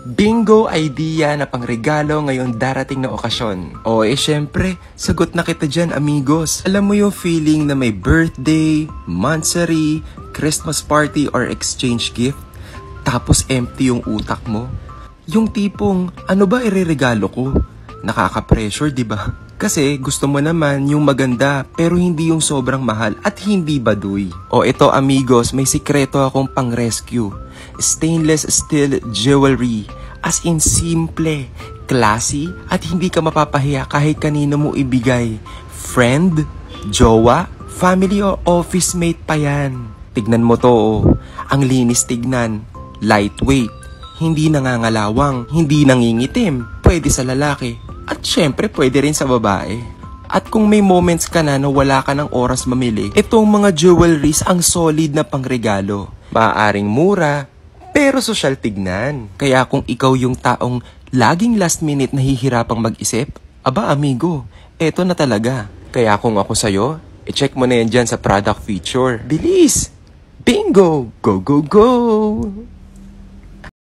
Bingo idea na pangregalo ngayong darating na okasyon. O syempre, sagot na kita dyan amigos. Alam mo yung feeling na may birthday, monthsary, Christmas party or exchange gift, tapos empty yung utak mo? Yung tipong, ano ba ireregalo ko? Nakaka-pressure, di ba? Kasi gusto mo naman yung maganda pero hindi yung sobrang mahal at hindi baduy. O ito amigos, may sikreto akong pang-rescue. Stainless steel jewelry. As in simple, classy at hindi ka mapapahiya kahit kanino mo ibigay. Friend, jowa, family o office mate pa yan. Tignan mo to oh. Ang linis tignan. Lightweight. Hindi nangangalawang. Hindi nangingitim. Pwede sa lalaki. At syempre, pwede rin sa babae. At kung may moments ka na wala ka ng oras mamili, itong mga jewelries ang solid na pangregalo. Maaaring mura, pero sosyal tignan. Kaya kung ikaw yung taong laging last minute nahihirapang mag-isip, aba amigo, eto na talaga. Kaya kung ako sa'yo, i-check mo na yan dyan sa product feature. Bilis! Bingo! Go, go, go!